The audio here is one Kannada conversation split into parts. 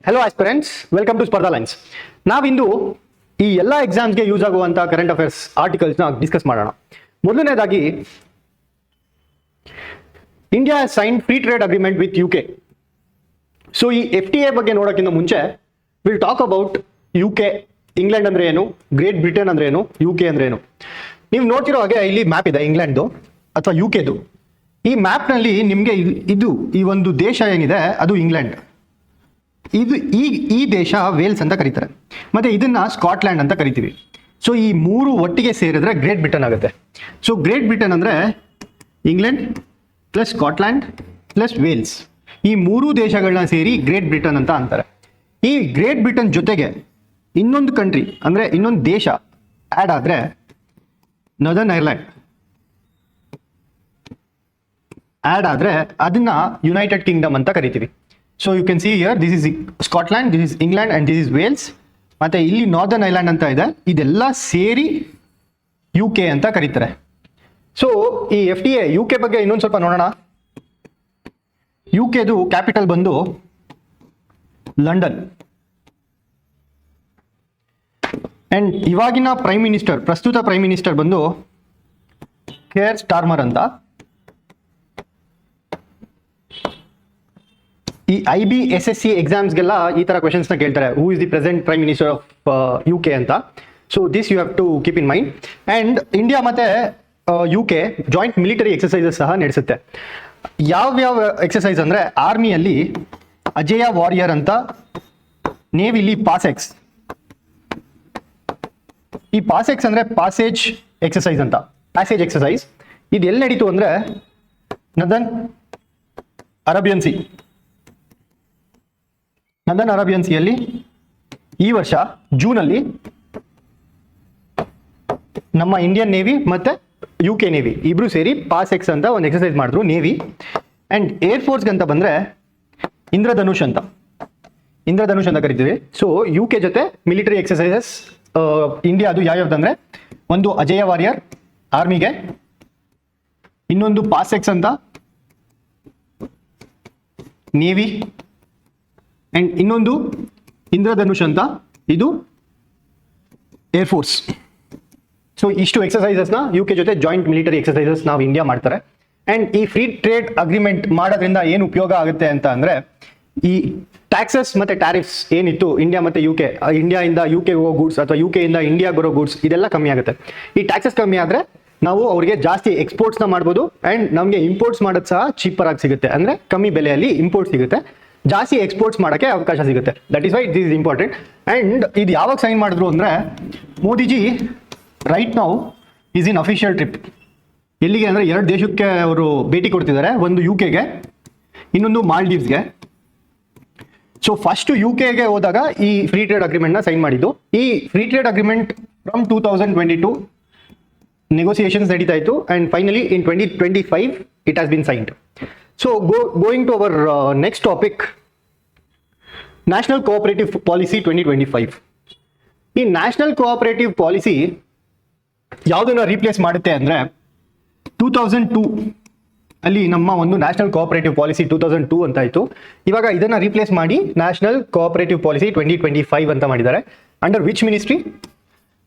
Hello aspirants, welcome to Spardha lines. ನಾವಿಂದು ಈ ಎಲ್ಲ ಎಕ್ಸಾಮ್ಸ್ಗೆ ಯೂಸ್ ಆಗುವಂಥ ಕರೆಂಟ್ ಅಫೇರ್ಸ್ ಆರ್ಟಿಕಲ್ಸ್ನ ಡಿಸ್ಕಸ್ ಮಾಡೋಣ. ಮೊದಲನೇದಾಗಿ, India sign free trade agreement with UK. So ಈ FTA ಬಗ್ಗೆ ನೋಡೋಕ್ಕಿಂತ ಮುಂಚೆ will talk about UK. England ಅಂದ್ರೆ ಏನು, ಗ್ರೇಟ್ ಬ್ರಿಟನ್ ಅಂದ್ರೆ ಏನು, UK ಅಂದ್ರೆ ಏನು. ನೀವು ನೋಡ್ತಿರೋ ಹಾಗೆ ಇಲ್ಲಿ ಮ್ಯಾಪ್ ಇದೆ ಇಂಗ್ಲೆಂಡ್ದು ಅಥವಾ UKದು. ಈ ಮ್ಯಾಪ್ನಲ್ಲಿ ನಿಮಗೆ ಈ ಒಂದು ದೇಶ ಏನಿದೆ ಅದು ಇಂಗ್ಲೆಂಡ್. ಈ ದೇಶ ವೇಲ್ಸ್ ಅಂತ ಕರೀತಾರೆ, ಮತ್ತೆ ಇದನ್ನ ಸ್ಕಾಟ್ಲ್ಯಾಂಡ್ ಅಂತ ಕರಿತೀವಿ. ಸೊ ಈ ಮೂರು ಒಟ್ಟಿಗೆ ಸೇರಿದ್ರೆ ಗ್ರೇಟ್ ಬ್ರಿಟನ್ ಆಗುತ್ತೆ. ಸೊ ಗ್ರೇಟ್ ಬ್ರಿಟನ್ ಅಂದ್ರೆ England plus Scotland plus Wales, ಈ ಮೂರು ದೇಶಗಳನ್ನ ಸೇರಿ ಗ್ರೇಟ್ ಬ್ರಿಟನ್ ಅಂತ ಅಂತಾರೆ. ಈ ಗ್ರೇಟ್ ಬ್ರಿಟನ್ ಜೊತೆಗೆ ಇನ್ನೊಂದು ಕಂಟ್ರಿ ಅಂದ್ರೆ ಇನ್ನೊಂದು ದೇಶ ಆ್ಯಡ್ ಆದರೆ ನಾರ್ದರ್ನ್ ಐರ್ಲೆಂಡ್ ಆ್ಯಡ್ ಆದರೆ ಅದನ್ನ ಯುನೈಟೆಡ್ ಕಿಂಗ್ಡಮ್ ಅಂತ ಕರಿತೀವಿ. So you can see here, this is Scotland, this is England and this is Wales. ಮತ್ತು ಇಲ್ಲಿ ನಾರ್ದರ್ನ್ ಐಲ್ಯಾಂಡ್ ಅಂತ ಇದೆ, ಇದೆಲ್ಲ ಸೇರಿ UK ಅಂತ ಕರೀತಾರೆ. ಸೊ ಈ FTA UK ಬಗ್ಗೆ ಇನ್ನೊಂದು ಸ್ವಲ್ಪ ನೋಡೋಣ. UKದು ಕ್ಯಾಪಿಟಲ್ ಬಂದು ಲಂಡನ್. ಆ್ಯಂಡ್ ಇವಾಗಿನ ಪ್ರಸ್ತುತ ಪ್ರೈಮ್ ಮಿನಿಸ್ಟರ್ ಬಂದು ಕೇರ್ ಸ್ಟಾರ್ಮರ್ ಅಂತ. ಈ IBSSC ಎಕ್ಸಾಮ್ಸ್ಗೆಲ್ಲ ಈ ಥರ ಕ್ವೆಶನ್ಸ್ನ ಕೇಳ್ತಾರೆ, who is the present prime minister of UK ಅಂತ. So this you have to keep in mind. And India ಮತ್ತು UK ಜಾಯಿಂಟ್ ಮಿಲಿಟರಿ ಎಕ್ಸಸೈಸಸ್ ಸಹ ನಡೆಸುತ್ತೆ. ಯಾವ್ಯಾವ ಎಕ್ಸಸೈಸ್ ಅಂದರೆ, ಆರ್ಮಿಯಲ್ಲಿ ಅಜೇಯ ವಾರಿಯರ್ ಅಂತ, ನೇವಿಲಿ ಪಾಸೆಕ್ಸ್. ಈ ಪಾಸೆಕ್ಸ್ ಅಂದರೆ ಪ್ಯಾಸೇಜ್ ಎಕ್ಸಸೈಸ್ ಅಂತ, ಪ್ಯಾಸೇಜ್ ಎಕ್ಸಸೈಸ್. ಇದು ಎಲ್ಲಿ ನಡೀತು ಅಂದರೆ ನಾರ್ದರ್ನ್ ಅರೇಬಿಯನ್ ಸಿಯಲ್ಲಿ ಈ ವರ್ಷ ಜೂನಲ್ಲಿ ನಮ್ಮ ಇಂಡಿಯನ್ ನೇವಿ ಮತ್ತು UK ನೇವಿ ಇಬ್ರು ಸೇರಿ ಪಾಸೆಕ್ಸ್ ಅಂತ ಒಂದು ಎಕ್ಸಸೈಸ್ ಮಾಡಿದ್ರು ನೇವಿ. ಆ್ಯಂಡ್ ಏರ್ಫೋರ್ಸ್ಗೆ ಅಂತ ಬಂದರೆ ಇಂದ್ರಧನುಷ್ ಅಂತ ಕರಿತೀವಿ. ಸೊ UK ಜೊತೆ ಮಿಲಿಟರಿ ಎಕ್ಸಸೈಸಸ್ ಇಂಡಿಯಾದು ಯಾವ್ಯಾವ್ದಂದರೆ, ಒಂದು ಅಜೇಯ ವಾರಿಯರ್ ಆರ್ಮಿಗೆ, ಇನ್ನೊಂದು ಪಾಸೆಕ್ಸ್ ಅಂತ ನೇವಿ, ಆ್ಯಂಡ್ ಇನ್ನೊಂದು ಇಂದ್ರಧನುಷ್ ಅಂತ ಇದು ಏರ್ಫೋರ್ಸ್. ಸೊ ಇಷ್ಟು ಎಕ್ಸಸೈಸಸ್ನ UK ಜೊತೆ ಜಾಯಿಂಟ್ ಮಿಲಿಟರಿ ಎಕ್ಸಸೈಸಸ್ ನಾವು ಇಂಡಿಯಾ ಮಾಡ್ತಾರೆ. ಆ್ಯಂಡ್ ಈ ಫ್ರೀ ಟ್ರೇಡ್ ಅಗ್ರಿಮೆಂಟ್ ಮಾಡೋದ್ರಿಂದ ಏನು ಉಪಯೋಗ ಆಗುತ್ತೆ ಅಂತ ಅಂದರೆ, ಈ ಟ್ಯಾಕ್ಸಸ್ ಮತ್ತು ಟ್ಯಾರಿಫ್ಸ್ ಏನಿತ್ತು ಇಂಡಿಯಾ ಮತ್ತು UK, ಇಂಡಿಯಾಯಿಂದ UK ಹೋಗೋ ಗೂಡ್ಸ್ ಅಥವಾ UK ಇಂದ ಇಂಡಿಯಾಗೆ ಬರೋ ಗೂಡ್ಸ್, ಇದೆಲ್ಲ ಕಮ್ಮಿ ಆಗುತ್ತೆ. ಈ ಟ್ಯಾಕ್ಸಸ್ ಕಮ್ಮಿ ಆದರೆ ನಾವು ಅವ್ರಿಗೆ ಜಾಸ್ತಿ ಎಕ್ಸ್ಪೋರ್ಟ್ಸ್ನ ಮಾಡ್ಬೋದು. ಆ್ಯಂಡ್ ನಮಗೆ ಇಂಪೋರ್ಟ್ಸ್ ಮಾಡೋದು ಸಹ ಚೀಪರ್ ಆಗಿ ಸಿಗುತ್ತೆ, ಅಂದರೆ ಕಮ್ಮಿ ಬೆಲೆಯಲ್ಲಿ ಇಂಪೋರ್ಟ್ ಸಿಗುತ್ತೆ, ಜಾಸ್ತಿ ಎಕ್ಸ್ಪೋರ್ಟ್ಸ್ ಮಾಡೋಕ್ಕೆ ಅವಕಾಶ ಸಿಗುತ್ತೆ. That is why this is important. And ಇದು ಯಾವಾಗ ಸೈನ್ ಮಾಡಿದ್ರು ಅಂದರೆ, Modiji right now is in official trip. ಎಲ್ಲಿಗೆ ಅಂದರೆ 2 ದೇಶಕ್ಕೆ ಅವರು ಭೇಟಿ ಕೊಡ್ತಿದ್ದಾರೆ, ಒಂದು UKಗೆ, ಇನ್ನೊಂದು ಮಾಲ್ಡೀವ್ಸ್ಗೆ. ಸೊ ಫಸ್ಟ್ UKಗೆ ಹೋದಾಗ ಈ ಫ್ರೀ ಟ್ರೇಡ್ ಅಗ್ರಿಮೆಂಟ್ನ ಸೈನ್ ಮಾಡಿದ್ದು. ಈ free trade agreement from 2022 negotiations ನಡೀತಾ ಇತ್ತು, and finally in 2025 it has been signed. So going to our next topic, National Cooperative Policy 2025. ಈ ನ್ಯಾಷನಲ್ ಕೋಆಪರೇಟಿವ್ ಪಾಲಿಸಿ ಯಾವುದನ್ನ ರೀಪ್ಲೇಸ್ ಮಾಡುತ್ತೆ ಅಂದರೆ, 2002 ಅಲ್ಲಿ ನಮ್ಮ ಒಂದು ನ್ಯಾಷನಲ್ ಕೋಆಪರೇಟಿವ್ ಪಾಲಿಸಿ 2002 ಅಂತ ಆಯಿತು. ಇವಾಗ ಇದನ್ನು ರೀಪ್ಲೇಸ್ ಮಾಡಿ ನ್ಯಾಷನಲ್ ಕೋಆಪರೇಟಿವ್ ಪಾಲಿಸಿ 2025 ಅಂತ ಮಾಡಿದ್ದಾರೆ. Under which ministry?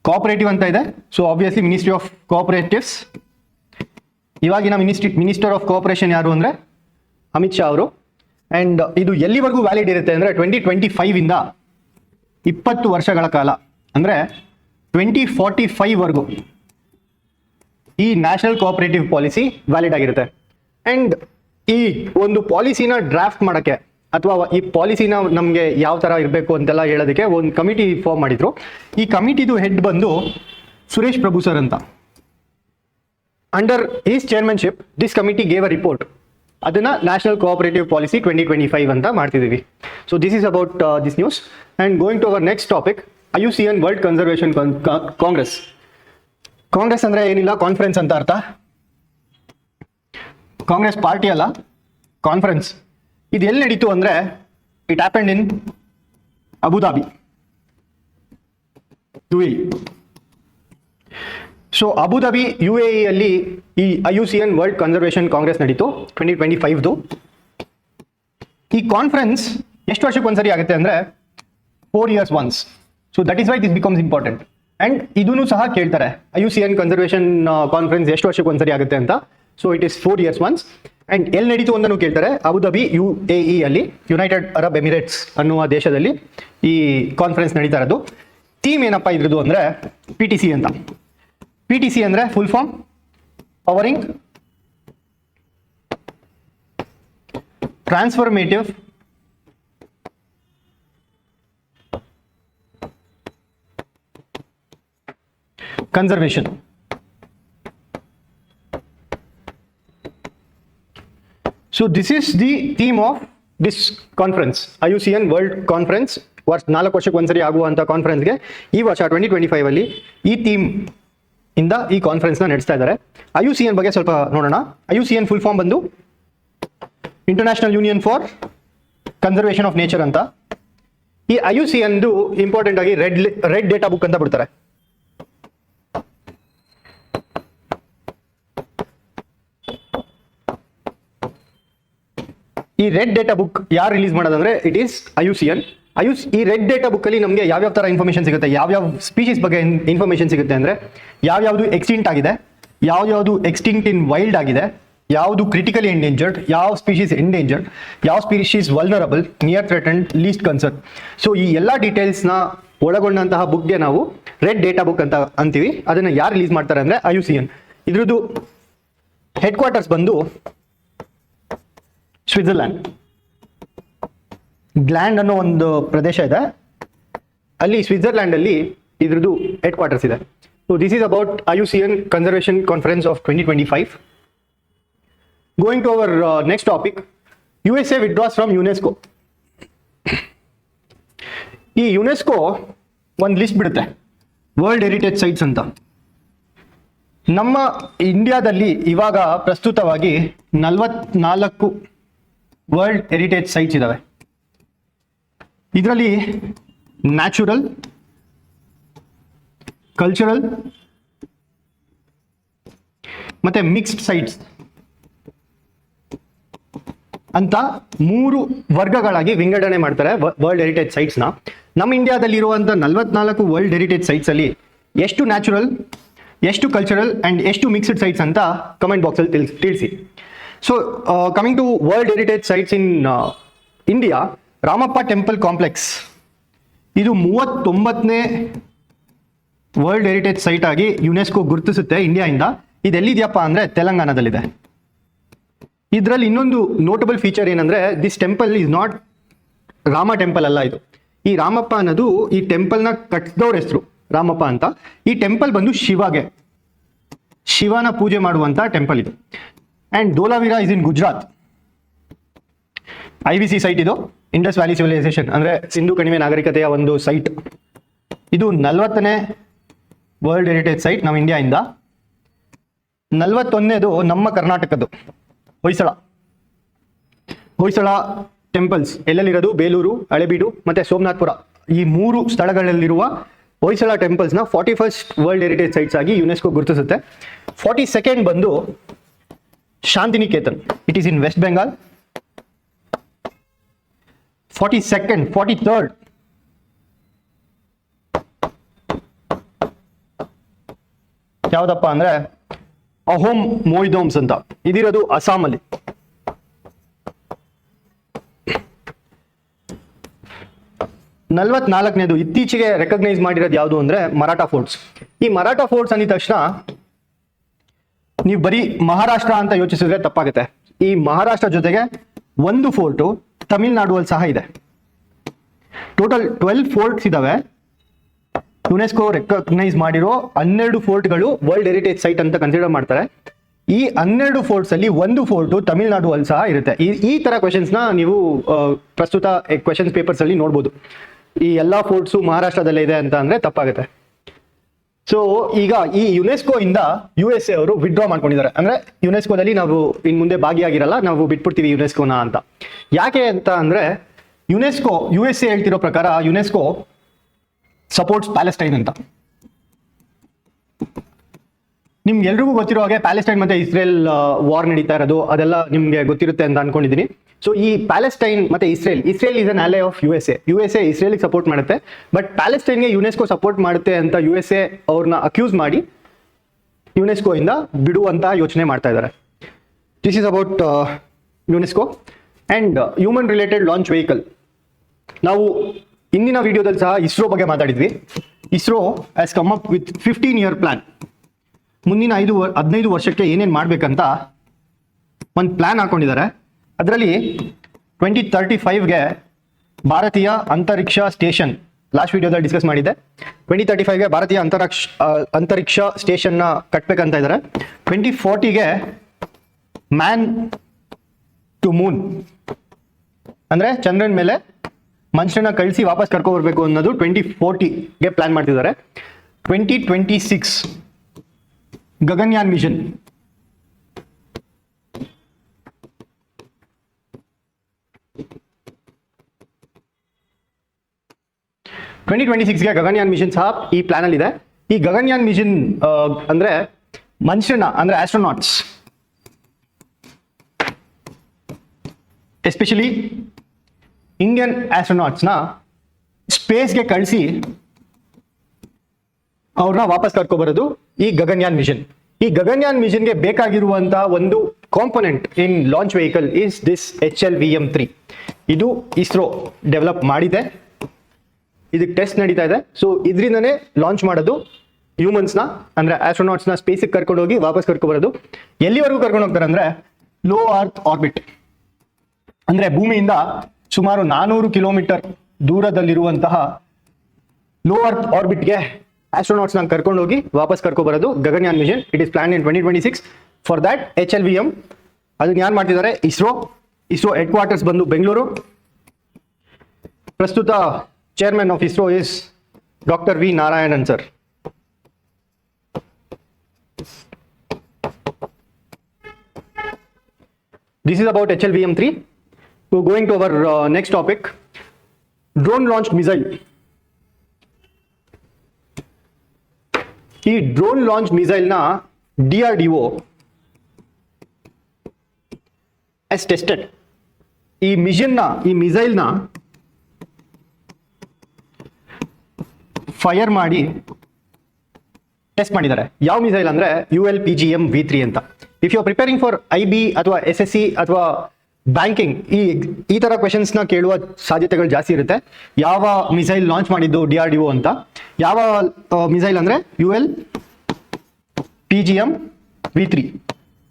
ಕೋಆಪರೇಟಿವ್ ಅಂತ ಇದೆ. So obviously ministry of cooperatives. ಇವಾಗಿನ ಮಿನಿಸ್ಟರ್ ಆಫ್ ಕೋಆಪರೇಷನ್ ಯಾರು ಅಂದರೆ ಅಮಿತ್ ಶಾ ಅವರು. ಆ್ಯಂಡ್ ಇದು ಎಲ್ಲಿವರೆಗೂ ವ್ಯಾಲಿಡ್ ಇರುತ್ತೆ ಅಂದರೆ 2025ಇಂದ 20 ವರ್ಷಗಳ ಕಾಲ, ಅಂದರೆ 2045ವರೆಗೂ ಈ ನ್ಯಾಷನಲ್ ಕೋಆಪರೇಟಿವ್ ಪಾಲಿಸಿ ವ್ಯಾಲಿಡ್ ಆಗಿರುತ್ತೆ. ಆ್ಯಂಡ್ ಈ ಒಂದು ಪಾಲಿಸಿನ ಡ್ರಾಫ್ಟ್ ಮಾಡೋಕ್ಕೆ ಅಥವಾ ಈ ಪಾಲಿಸಿನ ನಮಗೆ ಯಾವ ಥರ ಇರಬೇಕು ಅಂತೆಲ್ಲ ಹೇಳೋದಕ್ಕೆ ಒಂದು ಕಮಿಟಿ ಫಾರ್ಮ್ ಮಾಡಿದರು. ಈ ಕಮಿಟಿದು ಹೆಡ್ ಬಂದು ಸುರೇಶ್ ಪ್ರಭು ಸರ್ ಅಂತ. Under his chairmanship this committee gave a report. ಅದನ್ನು ನ್ಯಾಷನಲ್ ಕೋಆಪರೇಟಿವ್ ಪಾಲಿಸಿ 2025 ಅಂತ ಮಾಡ್ತಿದ್ದೀವಿ. So this is about this news. And going to our next topic, IUCN world conservation congress. Congress ಅಂದರೆ ಏನಿಲ್ಲ, ಕಾನ್ಫರೆನ್ಸ್ ಅಂತ ಅರ್ಥ. ಕಾಂಗ್ರೆಸ್ ಪಾರ್ಟಿ ಅಲ್ಲ, ಕಾನ್ಫರೆನ್ಸ್. ಇದು ಎಲ್ಲಿ ನಡೀತು ಅಂದರೆ, it happened in Abu Dhabi, UAE. ಸೊ ಅಬುಧಾಬಿ UAE ಅಲ್ಲಿ ಈ IUCN ವರ್ಲ್ಡ್ ಕನ್ಸರ್ವೇಷನ್ ಕಾಂಗ್ರೆಸ್ ನಡೀತು 2025ದು. ಈ ಕಾನ್ಫರೆನ್ಸ್ ಎಷ್ಟು ವರ್ಷಕ್ಕೆ ಒಂದ್ಸರಿ ಆಗುತ್ತೆ ಅಂದರೆ 4 years once. So that is why this becomes important. And ಇದೂ ಸಹ ಕೇಳ್ತಾರೆ IUCN ಕನ್ಸರ್ವೇಷನ್ ಕಾನ್ಫರೆನ್ಸ್ ಎಷ್ಟು ವರ್ಷಕ್ಕೆ ಒಂದ್ಸರಿ ಆಗುತ್ತೆ ಅಂತ. So it is 4 years once. And ಎಲ್ಲಿ ನಡೀತು ಅಂತಲೂ ಕೇಳ್ತಾರೆ. ಅಬುಧಾಬಿ UAE ಅಲ್ಲಿ, ಯುನೈಟೆಡ್ ಅರಬ್ ಎಮಿರೇಟ್ಸ್ ಅನ್ನುವ ದೇಶದಲ್ಲಿ ಈ ಕಾನ್ಫರೆನ್ಸ್ ನಡೀತಾ ಇರೋದು. ಥೀಮ್ ಏನಪ್ಪ ಇದ್ರದ್ದು ಅಂದರೆ PTC ಅಂತ. PTC ಅಂದರೆ full form powering transformative conservation. So this is the theme of this conference, IUCN World Conference. 4 ವರ್ಷಕ್ಕೆ ಒಂದ್ಸರಿ ಆಗುವಂಥ ಕಾನ್ಫರೆನ್ಸ್ಗೆ ಈ ವರ್ಷ 2025 ಅಲ್ಲಿ ಈ ಥೀಮ್ ಇಂದ ಈ ಕಾನ್ಫರೆನ್ಸ್ನ ನಡೆಸ್ತಾ ಇದ್ದಾರೆ. IUCN ಬಗ್ಗೆ ಸ್ವಲ್ಪ ನೋಡೋಣ. IUCN ಫುಲ್ ಫಾರ್ಮ್ ಬಂದು international union for conservation of nature ಅಂತ. ಈ IUCNದು ಇಂಪಾರ್ಟೆಂಟ್ ಆಗಿ ರೆಡ್ ಡೇಟಾ ಬುಕ್ ಅಂತ ಬಿಡ್ತಾರೆ. ಈ ರೆಡ್ ಡೇಟಾ ಬುಕ್ ಯಾರು ರಿಲೀಸ್ ಮಾಡೋದಂದ್ರೆ ಇಟ್ ಈಸ್ IUCN. ಈ ರೆಡ್ ಡೇಟಾ ಬುಕ್ಕಲ್ಲಿ ನಮಗೆ ಯಾವ್ಯಾವ ಥರ ಇನ್ಫಾರ್ಮೇಷನ್ ಸಿಗುತ್ತೆ, ಯಾವ್ಯಾವ ಸ್ಪೀಷೀಸ್ ಬಗ್ಗೆ ಇನ್ಫಾರ್ಮೇಷನ್ ಸಿಗುತ್ತೆ ಅಂದರೆ ಯಾವ್ಯಾವುದು ಎಕ್ಸ್ಟಿಂಕ್ಟ್ ಆಗಿದೆ, ಯಾವ್ಯಾವುದು ಎಕ್ಸ್ಟಿಂಕ್ಟ್ ಇನ್ ವೈಲ್ಡ್ ಆಗಿದೆ, ಯಾವುದು ಕ್ರಿಟಿಕಲಿ ಎಂಡೇಂಜರ್ಡ್, ಯಾವ ಸ್ಪೀಷೀಸ್ ಎಂಡೇಂಜರ್ಡ್, ಯಾವ species vulnerable, near threatened, least concern. So ಈ ಎಲ್ಲ ಡೀಟೇಲ್ಸ್ನ ಒಳಗೊಂಡಂತಹ ಬುಕ್ಗೆ ನಾವು ರೆಡ್ ಡೇಟಾ ಬುಕ್ ಅಂತ ಅಂತೀವಿ. ಅದನ್ನು ಯಾರು ರಿಲೀಸ್ ಮಾಡ್ತಾರೆ ಅಂದರೆ IUCN. ಇದ್ರದ್ದು ಹೆಡ್ ಕ್ವಾರ್ಟರ್ಸ್ ಬಂದು ಸ್ವಿಟ್ಜರ್ಲ್ಯಾಂಡ್. ಗ್ಲ್ಯಾಂಡ್ ಅನ್ನೋ ಒಂದು ಪ್ರದೇಶ ಇದೆ, ಅಲ್ಲಿ ಸ್ವಿಟ್ಜರ್ಲ್ಯಾಂಡ್ ಅಲ್ಲಿ ಇದ್ರದ್ದು ಹೆಡ್ ಕ್ವಾರ್ಟರ್ಸ್ ಇದೆ. So this is about IUCN conservation conference of 2025. Going to our next topic, USA withdraws from UNESCO. ಈ ಯುನೆಸ್ಕೋ ಒಂದು ಲಿಸ್ಟ್ ಬಿಡುತ್ತೆ ವರ್ಲ್ಡ್ ಹೆರಿಟೇಜ್ ಸೈಟ್ಸ್ ಅಂತ. ನಮ್ಮ ಇಂಡಿಯಾದಲ್ಲಿ ಇವಾಗ ಪ್ರಸ್ತುತವಾಗಿ 44 ವರ್ಲ್ಡ್ ಹೆರಿಟೇಜ್ ಸೈಟ್ಸ್ ಇದಾವೆ. ಇದರಲ್ಲಿ ನ್ಯಾಚುರಲ್, ಕಲ್ಚರಲ್ ಮತ್ತೆ ಮಿಕ್ಸ್ಡ್ ಸೈಟ್ಸ್ ಅಂತ 3 ವರ್ಗಗಳಾಗಿ ವಿಂಗಡಣೆ ಮಾಡ್ತಾರೆ ವರ್ಲ್ಡ್ ಹೆರಿಟೇಜ್ ಸೈಟ್ಸ್ನ. ನಮ್ಮ ಇಂಡಿಯಾದಲ್ಲಿ ಇರುವಂಥ 44 ವರ್ಲ್ಡ್ ಹೆರಿಟೇಜ್ ಸೈಟ್ಸ್ ಅಲ್ಲಿ ಎಷ್ಟು ನ್ಯಾಚುರಲ್, ಎಷ್ಟು ಕಲ್ಚರಲ್ ಆ್ಯಂಡ್ ಎಷ್ಟು ಮಿಕ್ಸ್ಡ್ ಸೈಟ್ಸ್ ಅಂತ ಕಮೆಂಟ್ ಬಾಕ್ಸಲ್ಲಿ ತಿಳಿಸಿ. So coming to world heritage sites in India, Ramappa temple complex ಇದು 39ನೇ ವರ್ಲ್ಡ್ ಹೆರಿಟೇಜ್ ಸೈಟ್ ಆಗಿ ಯುನೆಸ್ಕೋ ಗುರುತಿಸುತ್ತೆ ಇಂಡಿಯಾಯಿಂದ. ಇದೆಲ್ಲಿದೆಯಪ್ಪ ಅಂದರೆ ತೆಲಂಗಾಣದಲ್ಲಿದೆ. ಇದರಲ್ಲಿ ಇನ್ನೊಂದು ನೋಟಬಲ್ ಫೀಚರ್ ಏನಂದರೆ this temple is not Rama temple ಅಲ್ಲ ಇದು. ಈ ರಾಮಪ್ಪ ಅನ್ನೋದು ಈ ಟೆಂಪಲ್ನ ಕಟ್ಟಿದವ್ರ ಹೆಸರು ರಾಮಪ್ಪ ಅಂತ. ಈ ಟೆಂಪಲ್ ಬಂದು ಶಿವನ ಪೂಜೆ ಮಾಡುವಂಥ ಟೆಂಪಲ್ ಇದು. And Dholavira is in Gujarat. IVC site ಇದು, ಇಂಡಸ್ ವ್ಯಾಲಿ ಸಿವಿಲೈಸೇಷನ್ ಅಂದರೆ ಸಿಂಧು ಕಣಿವೆ ನಾಗರಿಕತೆಯ ಒಂದು ಸೈಟ್. ಇದು 40ನೇ ವರ್ಲ್ಡ್ ಹೆರಿಟೇಜ್ ಸೈಟ್ ನಮ್ಮ ಇಂಡಿಯಾಯಿಂದ. 41ನೇದು ನಮ್ಮ ಕರ್ನಾಟಕದ್ದು ಹೊಯ್ಸಳ ಟೆಂಪಲ್ಸ್ ಎಲ್ಲೆಲ್ಲಿರೋದು ಬೇಲೂರು, ಹಳೆಬೀಡು ಮತ್ತು ಸೋಮನಾಥ್ಪುರ. ಈ 3 ಸ್ಥಳಗಳಲ್ಲಿರುವ ಹೊಯ್ಸಳ ಟೆಂಪಲ್ಸ್ನ 41st ವರ್ಲ್ಡ್ ಹೆರಿಟೇಜ್ ಸೈಟ್ಸ್ ಆಗಿ ಯುನೆಸ್ಕೋ ಗುರುತಿಸುತ್ತೆ. 42nd ಬಂದು Shantiniketan, it is in West Bengal. 43rd ಯಾವುದಪ್ಪ ಅಂದರೆ ಅಹೋಮ್ ಮೊಯ್ದೋಮ್ಸ್ ಅಂತ, ಇದಿರೋದು ಅಸ್ಸಾಮಲ್ಲಿ. 44ನೇದು ಇತ್ತೀಚೆಗೆ ರೆಕಗ್ನೈಸ್ ಮಾಡಿರೋದು ಯಾವುದು ಅಂದರೆ ಮರಾಠಾ ಫೋರ್ಟ್ಸ್. ಈ ಮರಾಠಾ ಫೋರ್ಟ್ಸ್ ಅಂದಿದ ತಕ್ಷಣ ನೀವು ಬರೀ ಮಹಾರಾಷ್ಟ್ರ ಅಂತ ಯೋಚಿಸಿದ್ರೆ ತಪ್ಪಾಗುತ್ತೆ. ಈ ಮಹಾರಾಷ್ಟ್ರ ಜೊತೆಗೆ ಒಂದು ಫೋರ್ಟು ತಮಿಳ್ನಾಡುವಲ್ಲಿ ಸಹ ಇದೆ. ಟೋಟಲ್ 12 ಫೋರ್ಟ್ಸ್ ಇದಾವೆ. ಯುನೆಸ್ಕೋ ರೆಕಗ್ನೈಸ್ ಮಾಡಿರೋ 12 ಫೋರ್ಟ್ಗಳು ವರ್ಲ್ಡ್ ಹೆರಿಟೇಜ್ ಸೈಟ್ ಅಂತ ಕನ್ಸಿಡರ್ ಮಾಡ್ತಾರೆ. ಈ 12 ಫೋರ್ಟ್ಸ್ ಅಲ್ಲಿ ಒಂದು ಫೋರ್ಟು ತಮಿಳ್ನಾಡು ಅಲ್ಲಿ ಸಹ ಇರುತ್ತೆ. ಈ ತರ ಕ್ವೆಶನ್ಸ್ನ ನೀವು ಪ್ರಸ್ತುತ ಕ್ವೆಶನ್ಸ್ ಪೇಪರ್ಸ್ ಅಲ್ಲಿ ನೋಡ್ಬೋದು. ಈ ಎಲ್ಲ ಫೋರ್ಟ್ಸು ಮಹಾರಾಷ್ಟ್ರದಲ್ಲೇ ಇದೆ ಅಂತ ಅಂದ್ರೆ ತಪ್ಪಾಗುತ್ತೆ. ಸೊ ಈಗ ಈ ಯುನೆಸ್ಕೋ ಇಂದ USA ಅವರು ವಿಡ್ರಾ ಮಾಡ್ಕೊಂಡಿದ್ದಾರೆ. ಅಂದ್ರೆ ಯುನೆಸ್ಕೋದಲ್ಲಿ ನಾವು ಇನ್ ಮುಂದೆ ಭಾಗಿಯಾಗಿರಲ್ಲ, ನಾವು ಬಿಟ್ಬಿಡ್ತೀವಿ ಯುನೆಸ್ಕೋನ ಅಂತ. ಯಾಕೆ ಅಂತ ಅಂದ್ರೆ USA ಹೇಳ್ತಿರೋ ಪ್ರಕಾರ ಯುನೆಸ್ಕೋ ಸಪೋರ್ಟ್ಸ್ ಪ್ಯಾಲೆಸ್ಟೈನ್ ಅಂತ. ನಿಮ್ಗೆಲ್ರಿಗೂ ಗೊತ್ತಿರೋ ಹಾಗೆ ಪ್ಯಾಲೆಸ್ಟೈನ್ ಮತ್ತೆ ಇಸ್ರೇಲ್ ವಾರ್ ನಡೀತಾ ಇರೋದು ಅದೆಲ್ಲ ನಿಮ್ಗೆ ಗೊತ್ತಿರುತ್ತೆ ಅಂತ ಅನ್ಕೊಂಡಿದ್ದೀನಿ. ಸೊ ಈ ಪ್ಯಾಲೆಸ್ಟೈನ್ ಮತ್ತೆ Israel is an ally of U S A ಇಸ್ರೇಲ್ಗೆ ಸಪೋರ್ಟ್ ಮಾಡುತ್ತೆ, ಬಟ್ ಪ್ಯಾಲೆಸ್ಟೈನ್ಗೆ ಯುನೆಸ್ಕೋ ಸಪೋರ್ಟ್ ಮಾಡುತ್ತೆ ಅಂತ ಯು ಎಸ್ ಎ ಅವ್ರನ್ನ ಅಕ್ಯೂಸ್ ಮಾಡಿ ಯುನೆಸ್ಕೋ ಇಂದ ಬಿಡುವಂತ ಯೋಚನೆ ಮಾಡ್ತಾ ಇದ್ದಾರೆ. This is about UNESCO and human related launch vehicle. ನಾವು ಇಂದಿನ ವಿಡಿಯೋದಲ್ಲಿ ಸಹ ಇಸ್ರೋ ಬಗ್ಗೆ ಮಾತಾಡಿದ್ವಿ. ISRO has come up with 15-year plan. ಮುಂದಿನ 15 ವರ್ಷಕ್ಕೆ ಏನೇನು ಮಾಡಬೇಕಂತ ಒಂದು ಪ್ಲಾನ್ ಹಾಕೊಂಡಿದ್ದಾರೆ. ಅದರಲ್ಲಿ 2035ಗೆ ಭಾರತೀಯ ಅಂತರಿಕ್ಷ ಸ್ಟೇಷನ್, ಲಾಸ್ಟ್ ವಿಡಿಯೋದಲ್ಲಿ ಡಿಸ್ಕಸ್ ಮಾಡಿದ್ದೆ, 2035ಗೆ ಭಾರತೀಯ ಅಂತರಿಕ್ಷ ಸ್ಟೇಷನ್ನ ಕಟ್ಟಬೇಕಂತ ಇದ್ದಾರೆ. 2040ಗೆ ಮ್ಯಾನ್ ಟು ಮೂನ್ ಅಂದರೆ ಚಂದ್ರನ ಮೇಲೆ ಮನುಷ್ಯನ ಕಳಿಸಿ ವಾಪಸ್ ಕರ್ಕೊಬರ್ಬೇಕು ಅನ್ನೋದು 2040ಗೆ ಪ್ಲಾನ್ ಮಾಡ್ತಿದ್ದಾರೆ. 2026 ಗಗನ್ಯಾನ್ ಮಿಷನ್. 2026ಗೆ ಗಗನ್ಯಾನ್ ಮಿಷನ್ ಸಹ ಈ ಪ್ಲಾನ್ ಅಲ್ಲಿ ಇದೆ. ಈ ಗಗನ್ಯಾನ್ ಮಿಷನ್ ಅಂದ್ರೆ ಮನುಷ್ಯನ ಅಂದ್ರೆ ಆಸ್ಟ್ರೋನಾಟ್ಸ್, ಎಸ್ಪೆಷಲಿ ಇಂಡಿಯನ್ ಆಸ್ಟ್ರೋನಾಟ್ಸ್ನ ಸ್ಪೇಸ್ಗೆ ಕಳಿಸಿ ಅವ್ರನ್ನ ವಾಪಸ್ ಕರ್ಕೊಬರೋದು ಈ ಗಗನ್ಯಾನ್ ಮಿಷನ್. ಈ ಗಗನ್ಯಾನ್ ಮಿಷನ್ಗೆ ಬೇಕಾಗಿರುವಂತ ಒಂದು component in launch vehicle is this HLVM-3. ಇದು ಇಸ್ರೋ ಡೆವಲಪ್ ಮಾಡಿದೆ, ಇದಕ್ಕೆ ಟೆಸ್ಟ್ ನಡೀತಾ ಇದೆ. ಸೊ ಇದರಿಂದನೇ ಲಾಂಚ್ ಮಾಡೋದು ಹ್ಯೂಮನ್ಸ್ನ ಅಂದ್ರೆ ಆಸ್ಟ್ರೋನಾಟ್ಸ್ನ ಸ್ಪೇಸಿಗೆ ಕರ್ಕೊಂಡು ಹೋಗಿ ವಾಪಸ್ ಕರ್ಕೊಬರೋದು. ಎಲ್ಲಿವರೆಗೂ ಕರ್ಕೊಂಡು ಹೋಗ್ತಾರೆ ಅಂದ್ರೆ ಲೋ ಅರ್ತ್ ಆರ್ಬಿಟ್, ಅಂದ್ರೆ ಭೂಮಿಯಿಂದ ಸುಮಾರು 400 ಕಿಲೋಮೀಟರ್ ದೂರದಲ್ಲಿರುವಂತಹ ಲೋ ಅರ್ತ್ ಆರ್ಬಿಟ್ಗೆ ಆಸ್ಟ್ರೋನಾಟ್ಸ್ನ ಕರ್ಕೊಂಡು ಹೋಗಿ ವಾಪಸ್ ಕರ್ಕೊಬರೋದು Gaganyaan mission. It is plan in 2026. For that HLVM ಅದನ್ನ ಯಾರು ಮಾಡ್ತಿದ್ದಾರೆ? ಇಸ್ರೋ ಹೆಡ್ ಕ್ವಾರ್ಟರ್ಸ್ ಬಂದು ಬೆಂಗಳೂರು. ಪ್ರಸ್ತುತ chairman of ISRO is doctor V Narayanan sir. This is about HLVM-3. So going to our next topic, drone launched missile. ಈ ಡ್ರೋನ್ ಲಾಂಚ್ ಮಿಸೈಲ್ ನ DRDO has tested. ಈ ಮಿಸೈಲ್ ನ ಫೈರ್ ಮಾಡಿ ಟೆಸ್ಟ್ ಮಾಡಿದ್ದಾರೆ. ಯಾವ ಮಿಸೈಲ್ ಅಂದ್ರೆ ULPGM-V3 ಅಂತ. If you are preparing for IB ಅಥವಾ SSC ಅಥವಾ ಬ್ಯಾಂಕಿಂಗ್, ಈ ತರ ಕ್ವೆಶನ್ಸ್ ನ ಕೇಳುವ ಸಾಧ್ಯತೆಗಳು ಜಾಸ್ತಿ ಇರುತ್ತೆ. ಯಾವ ಮಿಸೈಲ್ ಲಾಂಚ್ ಮಾಡಿದ್ದು DRDO ಅಂತ. ಯಾವ ಮಿಸೈಲ್ ಅಂದ್ರೆ ULPGM-V3.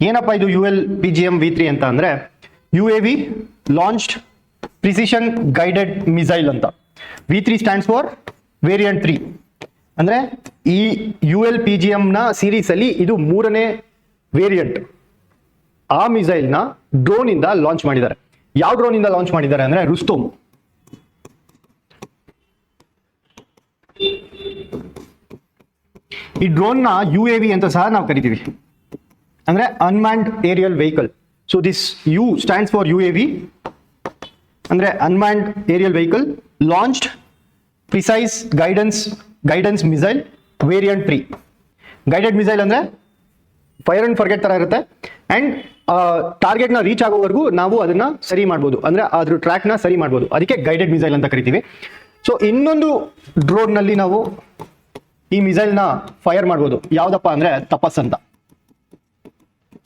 ಏನಪ್ಪ ಇದು ULPGM-V3 ಅಂತ ಅಂದ್ರೆ UAV launched precision guided missile ಅಂತ. V3 stands for variant 3. ಅಂದ್ರೆ ಈ ULPGM ನ ಸೀರೀಸ್ ಅಲ್ಲಿ ಇದು 3ನೇ ವೇರಿಯಂಟ್. ಆ ಮಿಸೈಲ್ ನ ಡ್ರೋನ್ ಇಂದ ಲಾಂಚ್ ಮಾಡಿದ್ದಾರೆ. ಯಾವ ಡ್ರೋನ್ ಇಂದ ಲಾಂಚ್ ಮಾಡಿದ್ದಾರೆ ಅಂದ್ರೆ ರುಸ್ತೋಮ್. ಈ ಡ್ರೋನ್ ನ UAV ಅಂತ ಸಹ ನಾವು ಕರಿತೀವಿ, ಅಂದ್ರೆ unmanned aerial vehicle. So this U stands for UAV ಅಂದ್ರೆ unmanned aerial vehicle launched precise guidance missile variant 3. Guided missile ಅಂದ್ರೆ ಫೈರ್ ಅಂಡ್ ಫರ್ಗೆಟ್ ತರ ಇರುತ್ತೆ ಅಂಡ್ ಟಾರ್ಗೆಟ್ ನ ರೀಚ್ ಆಗೋವರೆಗೂ ನಾವು ಅದನ್ನ ಸರಿ ಮಾಡ್ಬೋದು, ಅಂದ್ರೆ ಅದ್ರ ಟ್ರ್ಯಾಕ್ ನ ಸರಿ ಮಾಡ್ಬೋದು. ಅದಕ್ಕೆ ಗೈಡೆಡ್ ಮಿಸೈಲ್ ಅಂತ ಕರಿತೀವಿ. ಸೊ ಇನ್ನೊಂದು ಡ್ರೋನ್ ನಲ್ಲಿ ನಾವು ಈ ಮಿಸೈಲ್ ನ ಫೈರ್ ಮಾಡ್ಬೋದು. ಯಾವ್ದಪ್ಪ ಅಂದ್ರೆ ತಪಸ್ ಅಂತ.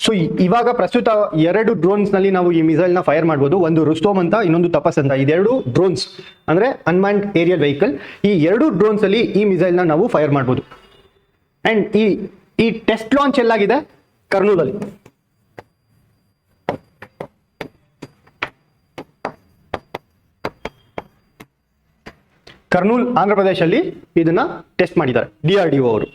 ಸೊ ಇವಾಗ ಪ್ರಸ್ತುತ 2 ಡ್ರೋನ್ಸ್ ನಲ್ಲಿ ನಾವು ಈ ಮಿಸೈಲ್ ನ ಫೈರ್ ಮಾಡ್ಬೋದು. ಒಂದು ರುಸ್ತೋಮ್ ಅಂತ, ಇನ್ನೊಂದು ತಪಸ್ ಅಂತ. ಇದೆರಡು ಡ್ರೋನ್ಸ್ ಅಂದ್ರೆ ಅನ್ಮ್ಯಾನ್ಡ್ ಏರಿಯಲ್ ವೆಹಿಕಲ್. ಈ 2 ಡ್ರೋನ್ಸ್ ಅಲ್ಲಿ ಈ ಮಿಸೈಲ್ ನ ನಾವು ಫೈರ್ ಮಾಡ್ಬೋದು. ಅಂಡ್ ಈ ಟೆಸ್ಟ್ ಲಾಂಚ್ ಎಲ್ಲಾಗಿದೆ? ಕರ್ನೂಲಲ್ಲಿ. ಕರ್ನೂಲ್ ಆಂಧ್ರ ಪ್ರದೇಶಲ್ಲಿ ಇದನ್ನ ಟೆಸ್ಟ್ ಮಾಡಿದ್ದಾರೆ DRDO ಅವರು.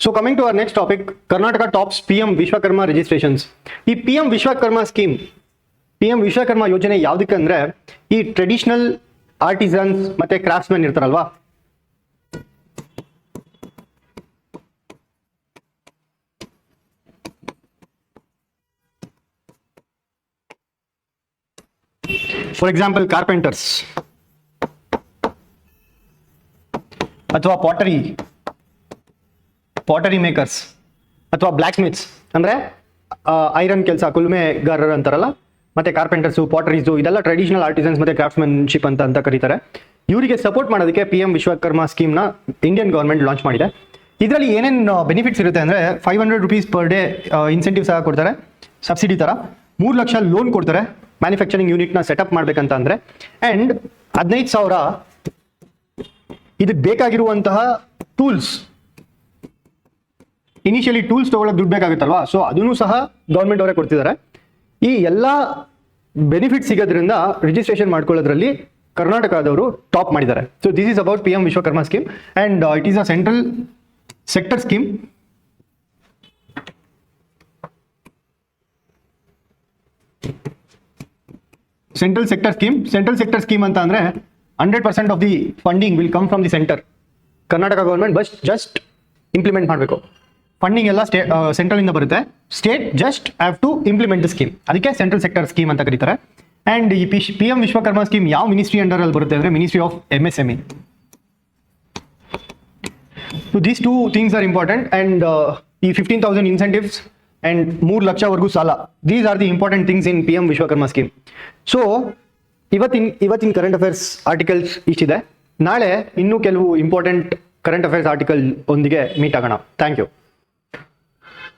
So coming to our next topic, Karnataka tops PM Vishwakarma registrations. ಈ PM Vishwakarma scheme, PM Vishwakarma ಯೋಜನೆ ಯಾವ್ದಕ್ಕೆ ಅಂದ್ರೆ ಈ ಟ್ರೆಡಿಷನಲ್ ಆರ್ಟಿಸನ್ಸ್ ಮತ್ತೆ ಕ್ರಾಫ್ಟ್ಸ್ಮನ್ ಇರ್ತಾರಲ್ವಾ, ಫಾರ್ ಎಕ್ಸಾಂಪಲ್ ಕಾರ್ಪೆಂಟರ್ಸ್ ಅಥವಾ ಪಾಟರಿ ಪಾಟರಿ ಮೇಕರ್ಸ್ ಅಥವಾ ಬ್ಲ್ಯಾಕ್ ಸ್ಮಿತ್ಸ್ ಅಂದರೆ ಐರನ್ ಕೆಲಸ ಕುಲುಮೆಗಾರರು ಅಂತಾರಲ್ಲ, ಮತ್ತು ಕಾರ್ಪೆಂಟರ್ಸು, ಪಾಟರೀಸು, ಇದೆಲ್ಲ ಟ್ರೆಡಿಷನಲ್ ಆರ್ಟಿಸನ್ಸ್ ಮತ್ತು ಕ್ರಾಫ್ಟ್ಮನ್ಶಿಪ್ ಅಂತ ಕರೀತಾರೆ. ಇವರಿಗೆ ಸಪೋರ್ಟ್ ಮಾಡೋದಕ್ಕೆ PM ವಿಶ್ವಕರ್ಮ ಸ್ಕೀಮ್ನ ಇಂಡಿಯನ್ ಗೌರ್ಮೆಂಟ್ ಲಾಂಚ್ ಮಾಡಿದೆ. ಇದರಲ್ಲಿ ಏನೇನು ಬೆನಿಫಿಟ್ಸ್ ಇರುತ್ತೆ ಅಂದರೆ 500 rupees per day ಇನ್ಸೆಂಟಿವ್ ಸಹ ಕೊಡ್ತಾರೆ, ಸಬ್ಸಿಡಿ ಥರ. 3 ಲಕ್ಷ ಲೋನ್ ಕೊಡ್ತಾರೆ ಮ್ಯಾನುಫ್ಯಾಕ್ಚರಿಂಗ್ ಯೂನಿಟ್ನ ಸೆಟಪ್ ಮಾಡಬೇಕಂತ ಅಂದರೆ. ಆ್ಯಂಡ್ 15,000 ಇದಕ್ಕೆ ಬೇಕಾಗಿರುವಂತಹ ಟೂಲ್ಸ್, ಇನಿಷಿಯಲಿ ಟೂಲ್ಸ್ ತೊಗೊಳಕ್ಕೆ ದುಡ್ಡು ಬೇಕಾಗುತ್ತಲ್ವಾ, ಸೊ ಅದನ್ನು ಸಹ ಗೌರ್ಮೆಂಟ್ ಅವರೇ ಕೊಡ್ತಿದ್ದಾರೆ. ಈ ಎಲ್ಲ ಬೆನಿಫಿಟ್ ಸಿಗೋದ್ರಿಂದ ರಿಜಿಸ್ಟ್ರೇಷನ್ ಮಾಡ್ಕೊಳ್ಳೋದ್ರಲ್ಲಿ ಕರ್ನಾಟಕದವರು ಟಾಪ್ ಮಾಡಿದ್ದಾರೆ. So this is about PM Vishwakarma scheme and it is a central sector scheme. Central sector scheme ಅಂತ ಅಂದರೆ 100% of the funding will come from the centre. Karnataka government just implement ಮಾಡಬೇಕು. ಫಂಡಿಂಗ್ ಎಲ್ಲ ಸೆಂಟ್ರಲಿಂದ ಬರುತ್ತೆ, state just have to implement the scheme. ಅದಕ್ಕೆ ಸೆಂಟ್ರಲ್ ಸೆಕ್ಟರ್ ಸ್ಕೀಮ್ ಅಂತ ಕರೀತಾರೆ. ಆ್ಯಂಡ್ ಈ PM ವಿಶ್ವಕರ್ಮ ಸ್ಕೀಮ್ ಯಾವ ಮಿನಿಸ್ಟ್ರಿ ಅಂಡರಲ್ಲಿ ಬರುತ್ತೆ ಅಂದರೆ ministry of MSME. So these 2 things are important. And ಈ 15,000 ಇನ್ಸೆಂಟಿವ್ಸ್ ಆ್ಯಂಡ್ 3 ಲಕ್ಷವರೆಗೂ ಸಾಲ, these are the important things in PM Vishwakarma scheme. So ಇವತ್ತಿನ ಕರೆಂಟ್ ಅಫೇರ್ಸ್ ಆರ್ಟಿಕಲ್ಸ್ ಇಷ್ಟಿದೆ. ನಾಳೆ ಇನ್ನೂ ಕೆಲವು ಇಂಪಾರ್ಟೆಂಟ್ ಕರೆಂಟ್ ಅಫೇರ್ಸ್ ಆರ್ಟಿಕಲ್ ಒಂದಿಗೆ ಮೀಟ್ ಆಗೋಣ. Thank you.